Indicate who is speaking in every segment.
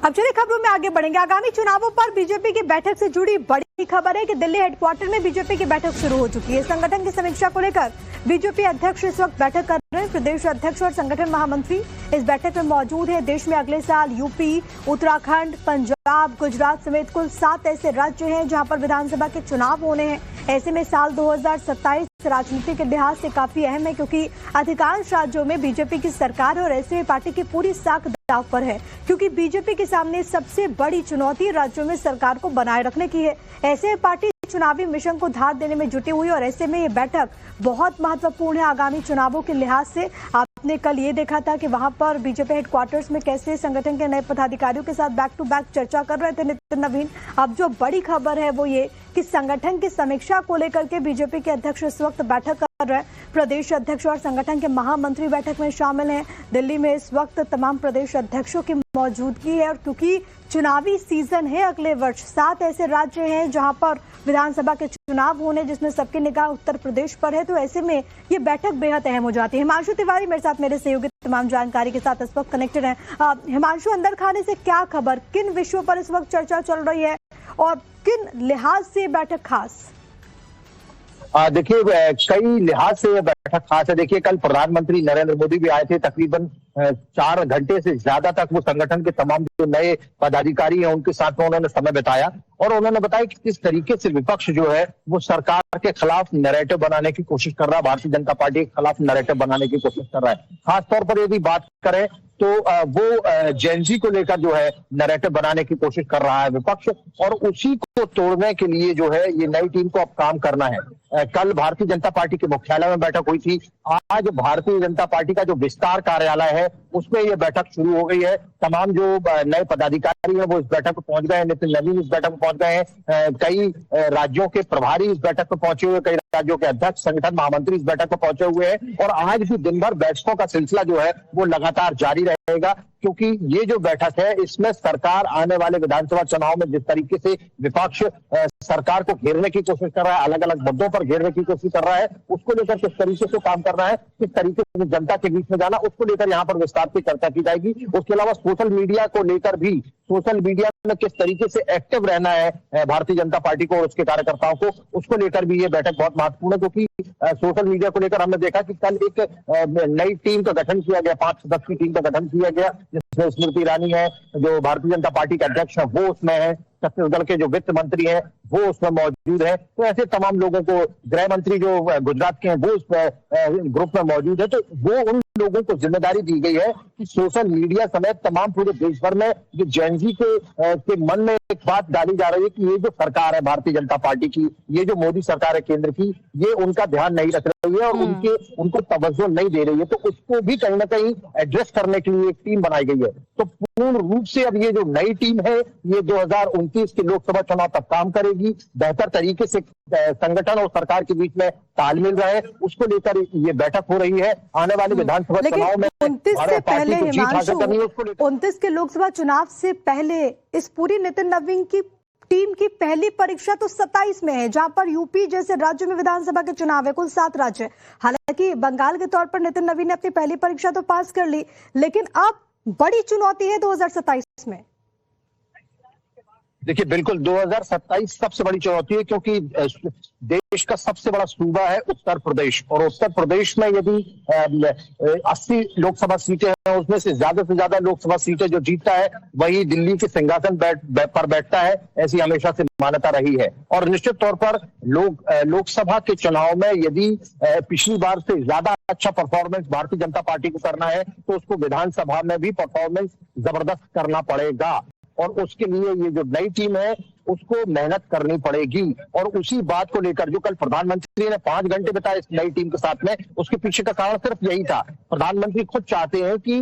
Speaker 1: अब चलिए खबरों में आगे बढ़ेंगे। आगामी चुनावों पर बीजेपी की बैठक से जुड़ी बड़ी खबर है कि दिल्ली हेडक्वार्टर में बीजेपी की बैठक शुरू हो चुकी है। संगठन की समीक्षा को लेकर बीजेपी अध्यक्ष इस वक्त बैठक कर रहे हैं। प्रदेश अध्यक्ष और संगठन महामंत्री इस बैठक में मौजूद है। देश में अगले साल यूपी, उत्तराखंड, पंजाब, गुजरात समेत कुल 7 ऐसे राज्य हैं जहां पर विधानसभा के चुनाव होने हैं। ऐसे में साल 2027 राजनीति के लिहाज से काफी अहम है, क्योंकि अधिकांश राज्यों में बीजेपी की सरकार है और ऐसे में पार्टी की पूरी साख दांव पर है, क्योंकि बीजेपी के सामने सबसे बड़ी चुनौती राज्यों में सरकार को बनाए रखने की है। ऐसे में पार्टी चुनावी मिशन को धार देने में जुटी हुई और ऐसे में ये बैठक बहुत महत्वपूर्ण है आगामी चुनावों के लिहाज से। आपने कल ये देखा था कि वहां पर बीजेपी हेडक्वार्टर्स में कैसे संगठन के नए पदाधिकारियों के साथ बैक टू बैक चर्चा कर रहे थे नितिन नवीन। अब जो बड़ी खबर है वो ये कि संगठन की समीक्षा को लेकर के बीजेपी के अध्यक्ष इस वक्त बैठक कर रहे हैं। प्रदेश अध्यक्ष और संगठन के महामंत्री बैठक में शामिल हैं। दिल्ली में इस वक्त तमाम प्रदेश अध्यक्षों की मौजूदगी है और क्योंकि चुनावी सीजन है अगले वर्ष, 7 ऐसे राज्य हैं जहां पर विधानसभा के चुनाव होने, जिसमें सबकी निगाह उत्तर प्रदेश पर है, तो ऐसे में ये बैठक बेहद अहम हो जाती है। हिमांशु तिवारी मेरे साथ, मेरे सहयोगी तमाम जानकारी के साथ इस वक्त कनेक्टेड है। हिमांशु, अंदर खाने से क्या खबर, किन विषयों पर इस वक्त चर्चा चल रही है और किन लिहाज से बैठक खास?
Speaker 2: देखिए, कई लिहाज से यह बैठक खास है। देखिए, कल प्रधानमंत्री नरेंद्र मोदी भी आए थे। तकरीबन 4 घंटे से ज्यादा तक वो संगठन के तमाम जो नए पदाधिकारी हैं उनके साथ में उन्होंने समय बिताया और उन्होंने बताया कि किस तरीके से विपक्ष जो है वो सरकार के खिलाफ नैरेटिव बनाने की कोशिश कर रहा है, भारतीय जनता पार्टी के खिलाफ नैरेटिव बनाने की कोशिश कर रहा है। खासतौर पर यदि बात करें तो वो जेनजी को लेकर जो है नैरेटिव बनाने की कोशिश कर रहा है विपक्ष, और उसी को तोड़ने के लिए जो है ये नई टीम को अब काम करना है। कल भारतीय जनता पार्टी के मुख्यालय में बैठक हुई थी। आज भारतीय जनता पार्टी का जो विस्तार कार्यालय है उसमें ये बैठक शुरू हो गई है। तमाम जो नए पदाधिकारी हैं वो इस बैठक में पहुंच गए हैं। नितिन नवीन इस बैठक में पहुंच गए हैं। कई राज्यों के प्रभारी इस बैठक में पहुंचे हुए, कई राज्यों के अध्यक्ष, संगठन महामंत्री इस बैठक में पहुंचे हुए हैं और आज भी दिन भर बैठकों का सिलसिला जो है वो लगातार जारी रहेगा, क्योंकि ये जो बैठक है इसमें सरकार आने वाले विधानसभा चुनाव में जिस तरीके से विपक्ष सरकार को घेरने की कोशिश कर रहा है, अलग अलग मुद्दों पर घेरने की कोशिश कर रहा है, उसको लेकर किस तरीके से काम कर रहा है, किस तरीके से जनता के बीच में जाना, उसको लेकर यहाँ पर विस्तार से चर्चा की जाएगी। उसके अलावा सोशल मीडिया को लेकर भी, सोशल मीडिया में किस तरीके से एक्टिव रहना है भारतीय जनता पार्टी को और उसके कार्यकर्ताओं को, उसको लेकर भी ये बैठक बहुत महत्वपूर्ण है। क्योंकि सोशल मीडिया को लेकर हमने देखा कि कल एक नई टीम का गठन किया गया, 5 सदस्य की टीम का गठन किया गया, जिसमें स्मृति ईरानी है जो भारतीय जनता पार्टी के अध्यक्ष है वो उसमें है, छत्तीसगढ़ के जो वित्त मंत्री हैं वो उसमें मौजूद है। तो ऐसे तमाम लोगों को, गृह मंत्री जो गुजरात के हैं वो उस ग्रुप में मौजूद है। तो वो उन लोगों को जिम्मेदारी दी गई है कि सोशल मीडिया समेत तमाम पूरे देश भर में जो जेनजी के मन में एक बात डाली जा रही है कि ये जो सरकार है भारतीय जनता पार्टी की, ये जो मोदी सरकार है केंद्र की, ये उनका ध्यान नहीं रख रही है और उनको तवज्जो नहीं दे रही है। तो उसको भी कहीं ना कहीं एड्रेस करने के लिए एक टीम बनाई गई है। तो पूर्ण रूप से अब ये जो नई टीम है ये 2029 के लोकसभा चुनाव तक काम करेगी। बेहतर तरीके से संगठन और सरकार के बीच में तालमेल रहे, उसको लेकर ये बैठक हो रही है। आने वाले विधानसभा चुनाव में
Speaker 1: 29 से पहले, 29 के लोकसभा चुनाव से पहले इस पूरी नितिन नवीन की टीम की पहली परीक्षा तो 27 में है, जहां पर यूपी जैसे राज्यों में विधानसभा के चुनाव है। कुल 7 राज्य। हालांकि बंगाल के तौर पर नितिन नवीन ने अपनी पहली परीक्षा तो पास कर ली, लेकिन अब बड़ी चुनौती है 2027 में।
Speaker 2: देखिए, बिल्कुल 2027 सबसे बड़ी चुनौती है, क्योंकि देश का सबसे बड़ा सूबा है उत्तर प्रदेश और उत्तर प्रदेश में यदि 80 लोकसभा सीटें हैं उसमें से ज्यादा लोकसभा सीटें जो जीतता है वही दिल्ली के सिंहासन पर बैठता है। ऐसी हमेशा से मान्यता रही है और निश्चित तौर पर लोकसभा के चुनाव में यदि पिछली बार से ज्यादा अच्छा परफॉर्मेंस भारतीय जनता पार्टी को करना है तो उसको विधानसभा में भी परफॉर्मेंस जबरदस्त करना पड़ेगा और उसके लिए ये जो नई टीम है उसको मेहनत करनी पड़ेगी। और उसी बात को लेकर जो कल प्रधानमंत्री ने 5 घंटे बिताए इस नई टीम के साथ में, उसके पीछे का कारण सिर्फ यही था। प्रधानमंत्री खुद चाहते हैं कि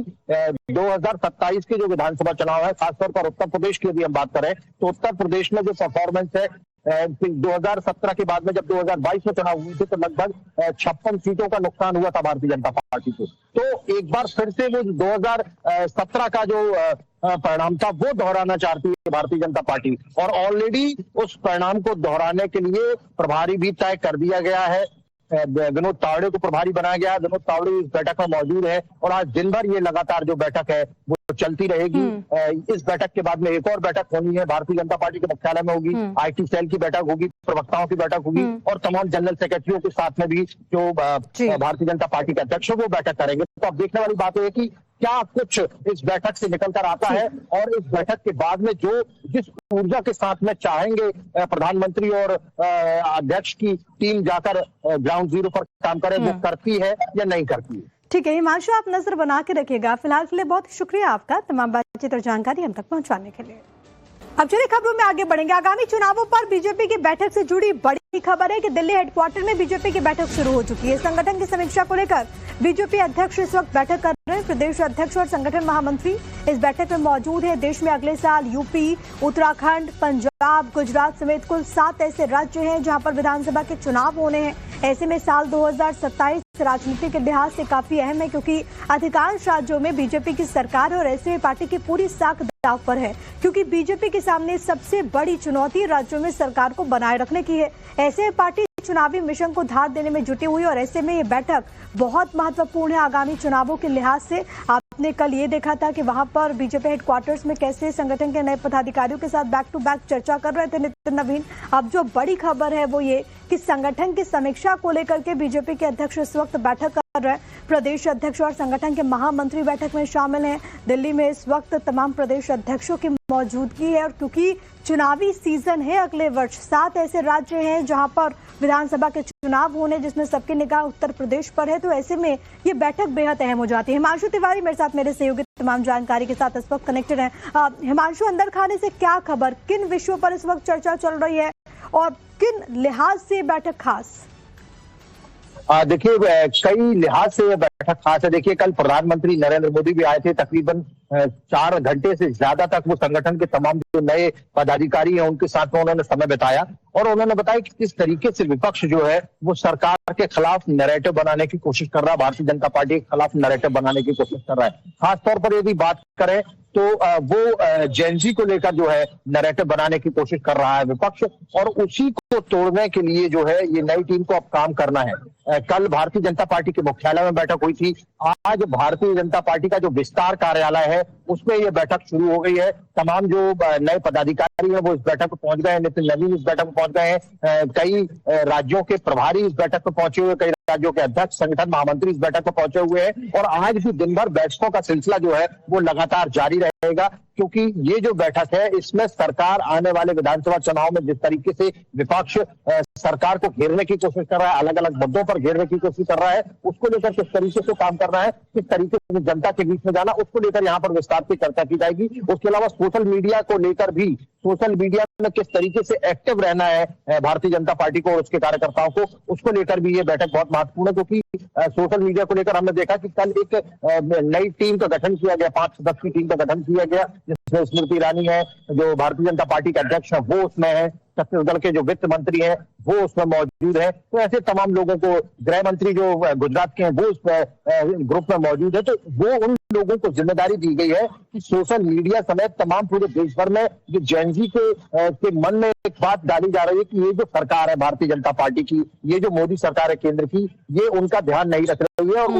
Speaker 2: 2027 के जो विधानसभा चुनाव है, खासतौर पर उत्तर प्रदेश की यदि हम बात करें तो उत्तर प्रदेश में जो परफॉर्मेंस है 2017 के बाद में जब 2022 में चुनाव हुए थे तो लगभग 56 सीटों का नुकसान हुआ था भारतीय जनता पार्टी को। तो एक बार फिर से वो 2017 का जो परिणाम था वो दोहराना चाहती है भारतीय जनता पार्टी और ऑलरेडी उस परिणाम को दोहराने के लिए प्रभारी भी तय कर दिया गया है। विनोद तावड़े को प्रभारी बनाया गया। विनोद तावड़े इस बैठक में मौजूद है और आज दिन भर ये लगातार जो बैठक है वो चलती रहेगी। इस बैठक के बाद में एक और बैठक होनी है, भारतीय जनता पार्टी के मुख्यालय में होगी। IT सेल की बैठक होगी, प्रवक्ताओं की बैठक होगी और तमाम जनरल सेक्रेटरियों के साथ में भी जो भारतीय जनता पार्टी के अध्यक्ष वो बैठक करेंगे। तो अब देखने वाली बात है कि क्या कुछ इस बैठक से निकल कर आता है और इस बैठक के बाद में जो जिस ऊर्जा के साथ में चाहेंगे प्रधानमंत्री और अध्यक्ष की टीम जाकर ग्राउंड जीरो पर काम करे, वो करती है या नहीं करती है।
Speaker 1: ठीक है हिमांशु, आप नजर बना के रखिएगा। फिलहाल के लिए बहुत शुक्रिया आपका तमाम बातचीत और जानकारी हम तक पहुंचाने के लिए। अब चलिए खबरों में आगे बढ़ेंगे। आगामी चुनावों पर बीजेपी की बैठक से जुड़ी बड़ी खबर है कि दिल्ली हेडक्वार्टर में बीजेपी की बैठक शुरू हो चुकी है। संगठन की समीक्षा को लेकर बीजेपी अध्यक्ष इस वक्त बैठक कर रहे हैं। प्रदेश अध्यक्ष और संगठन महामंत्री इस बैठक में मौजूद है। देश में अगले साल यूपी, उत्तराखंड, पंजाब, गुजरात समेत कुल 7 ऐसे राज्य हैं जहां पर विधानसभा के चुनाव होने हैं। ऐसे में साल 2027 राजनीति के लिहाज से काफी अहम है क्योंकि अधिकांश राज्यों में बीजेपी की सरकार है और ऐसे में पार्टी की पूरी साख दांव पर है क्योंकि बीजेपी के सामने सबसे बड़ी चुनौती राज्यों में सरकार को बनाए रखने की है। ऐसे में पार्टी चुनावी मिशन को धार देने में जुटी हुई और ऐसे में ये बैठक बहुत महत्वपूर्ण है आगामी चुनावों के लिहाज से। आपने कल ये देखा था कि वहां पर बीजेपी हेडक्वार्टर्स में कैसे संगठन के नए पदाधिकारियों के साथ बैक टू बैक चर्चा कर रहे थे नितिन नवीन। अब जो बड़ी खबर है वो ये कि संगठन की समीक्षा को लेकर के बीजेपी के अध्यक्ष इस वक्त बैठक कर रहे हैं। प्रदेश अध्यक्ष और संगठन के महामंत्री बैठक में शामिल हैं। दिल्ली में इस वक्त तमाम प्रदेश अध्यक्षों की मौजूदगी है और क्योंकि चुनावी सीजन है अगले वर्ष 7 ऐसे राज्य हैं जहां पर विधानसभा के चुनाव होने जिसमें सबकी निगाह उत्तर प्रदेश पर है, तो ऐसे में ये बैठक बेहद अहम हो जाती है। हिमांशु तिवारी मेरे साथ मेरे सहयोगी तमाम जानकारी के साथ इस वक्त कनेक्टेड है। हिमांशु, अंदर खाने से क्या खबर, किन विषयों पर इस वक्त चर्चा चल रही है और किन लिहाज से बैठक खास?
Speaker 2: देखिए कई लिहाज से ये बैठक खास है। देखिए कल प्रधानमंत्री नरेंद्र मोदी भी आए थे, तकरीबन 4 घंटे से ज्यादा तक वो संगठन के तमाम जो नए पदाधिकारी हैं उनके साथ में उन्होंने समय बिताया और उन्होंने बताया कि किस तरीके से विपक्ष जो है वो सरकार के खिलाफ नैरेटिव बनाने की कोशिश कर रहा है, भारतीय जनता पार्टी के खिलाफ नैरेटिव बनाने की कोशिश कर रहा है। खासतौर पर यदि बात करें तो वो जेनजी को लेकर जो है नैरेटिव बनाने की कोशिश कर रहा है विपक्ष और उसी को तोड़ने के लिए जो है ये नई टीम को अब काम करना है। कल भारतीय जनता पार्टी के मुख्यालय में बैठक हुई थी। आज भारतीय जनता पार्टी का जो विस्तार कार्यालय है उसमें ये बैठक शुरू हो गई है। तमाम जो नए पदाधिकारी हैं वो इस बैठक में पहुंच गए हैं। नितिन नवीन इस बैठक में पहुंच गए हैं। कई राज्यों के प्रभारी इस बैठक में पहुंचे हुए, कई राज्यों के अध्यक्ष, संगठन महामंत्री इस बैठक में पहुंचे हुए हैं और आज भी दिन भर बैठकों का सिलसिला जो है वो लगातार जारी रहेगा क्योंकि ये जो बैठक है इसमें सरकार आने वाले विधानसभा चुनाव में जिस तरीके से विपक्ष सरकार को घेरने की कोशिश कर रहा है, अलग अलग मुद्दों पर घेरने की कोशिश कर रहा है, उसको लेकर किस तरीके से काम करना है, किस तरीके से जनता के बीच में जाना, उसको लेकर यहाँ पर विस्तार से चर्चा की जाएगी। उसके अलावा सोशल मीडिया को लेकर भी, सोशल मीडिया में किस तरीके से एक्टिव रहना है भारतीय जनता पार्टी को और उसके कार्यकर्ताओं को, उसको लेकर भी ये बैठक बहुत महत्वपूर्ण है क्योंकि सोशल मीडिया को लेकर हमने देखा कि कल एक नई टीम का गठन किया गया, 5 सदस्य की टीम का गठन किया गया जिसमें स्मृति ईरानी है जो भारतीय जनता पार्टी के अध्यक्ष है वो उसमें है, छत्तीसगढ़ के जो वित्त मंत्री हैं वो उसमें मौजूद है। तो ऐसे तमाम लोगों को, गृह मंत्री जो गुजरात के हैं वो उस ग्रुप में मौजूद है। तो वो उन लोगों को जिम्मेदारी दी गई है कि सोशल मीडिया समेत तमाम पूरे देश भर में जो जेनजी के मन में एक बात डाली जा रही है कि ये जो सरकार है भारतीय जनता पार्टी की, ये जो मोदी सरकार है केंद्र की, ये उनका ध्यान नहीं रख रही है और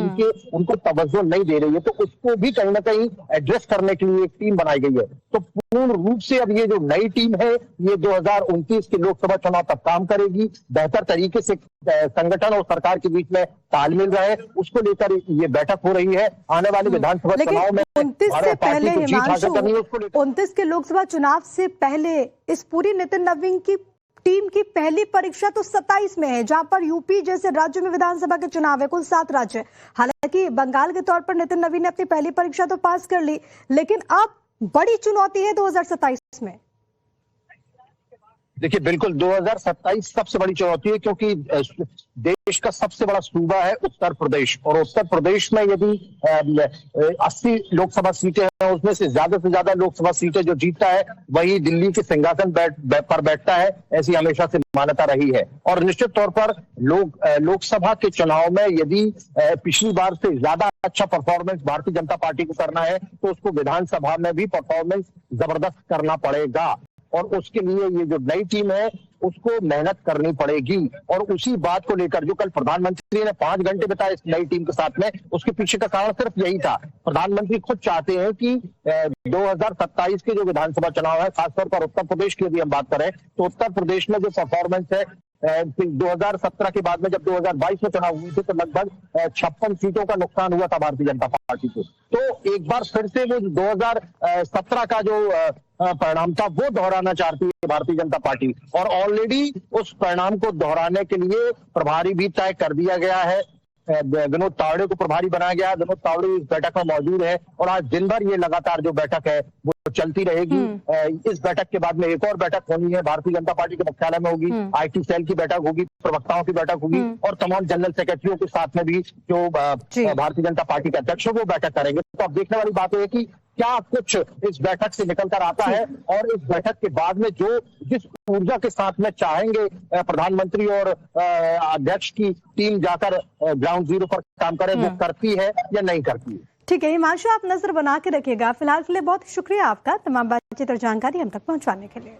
Speaker 2: उनको तवज्जो नहीं दे रही है। तो उसको भी कहीं ना कहीं एड्रेस करने के लिए एक टीम बनाई गई है। तो पूर्ण रूप से अब ये जो नई टीम है ये 2029 के लोकसभा चुनाव तक काम करेगी। बेहतर तरीके से संगठन और सरकार के बीच में तालमेल रहे, उसको लेकर ये बैठक हो रही है। आने वाले विधानसभा चुनाव में
Speaker 1: 29 से पहले, हिमांशु, 29 के लोकसभा चुनाव से पहले इस पूरी नितिन नवीन की टीम की पहली परीक्षा तो 27 में है जहां पर यूपी जैसे राज्य में विधानसभा के चुनाव है। कुल 7 राज्य, हालांकि बंगाल के तौर पर नितिन नवीन ने अपनी पहली परीक्षा तो पास कर ली, लेकिन अब बड़ी चुनौती है 2027 में।
Speaker 2: देखिए बिल्कुल 2027 सबसे बड़ी चुनौती है क्योंकि देश का सबसे बड़ा सूबा है उत्तर प्रदेश और उत्तर प्रदेश में यदि 80 लोकसभा सीटें हैं उसमें से ज्यादा लोकसभा सीटें जो जीतता है वही दिल्ली के सिंहासन पर बैठता है, ऐसी हमेशा से मान्यता रही है। और निश्चित तौर पर लोकसभा के चुनाव में यदि पिछली बार से ज्यादा अच्छा परफॉर्मेंस भारतीय जनता पार्टी को करना है तो उसको विधानसभा में भी परफॉर्मेंस जबरदस्त करना पड़ेगा और उसके लिए ये जो नई टीम है उसको मेहनत करनी पड़ेगी। और उसी बात को लेकर जो कल प्रधानमंत्री ने 5 घंटे बिताए इस नई टीम के साथ में, उसके पीछे का कारण सिर्फ यही था। प्रधानमंत्री खुद चाहते हैं कि 2027 के जो विधानसभा चुनाव है, खासतौर पर उत्तर प्रदेश की यदि हम बात करें तो उत्तर प्रदेश में जो परफॉर्मेंस है 2017 के बाद में जब 2022 में चुनाव हुए थे तो लगभग 56 सीटों का नुकसान हुआ था भारतीय जनता पार्टी को। तो एक बार फिर से वो 2017 का जो परिणाम था वो दोहराना चाहती है भारतीय जनता पार्टी, और ऑलरेडी उस परिणाम को दोहराने के लिए प्रभारी भी तय कर दिया गया है। विनोद तावड़े को प्रभारी बनाया गया है। विनोद तावड़े इस बैठक में मौजूद है और आज दिन भर ये लगातार जो बैठक है वो चलती रहेगी। इस बैठक के बाद में एक और बैठक होनी है, भारतीय जनता पार्टी के मुख्यालय में होगी। IT सेल की बैठक होगी, प्रवक्ताओं की बैठक होगी और तमाम जनरल सेक्रेटरियों के साथ में भी जो भारतीय जनता पार्टी के अध्यक्ष है वो बैठक करेंगे। तो अब देखने वाली बात है कि क्या कुछ इस बैठक से निकल कर आता है, और इस बैठक के बाद में जो जिस ऊर्जा के साथ में चाहेंगे प्रधानमंत्री और अध्यक्ष की टीम जाकर ग्राउंड जीरो पर काम करे, वो करती है या नहीं करती है।
Speaker 1: ठीक है हिमांशु, आप नजर बना के रखिएगा। फिलहाल के लिए बहुत शुक्रिया आपका तमाम बातचीत और जानकारी हम तक पहुंचाने के लिए।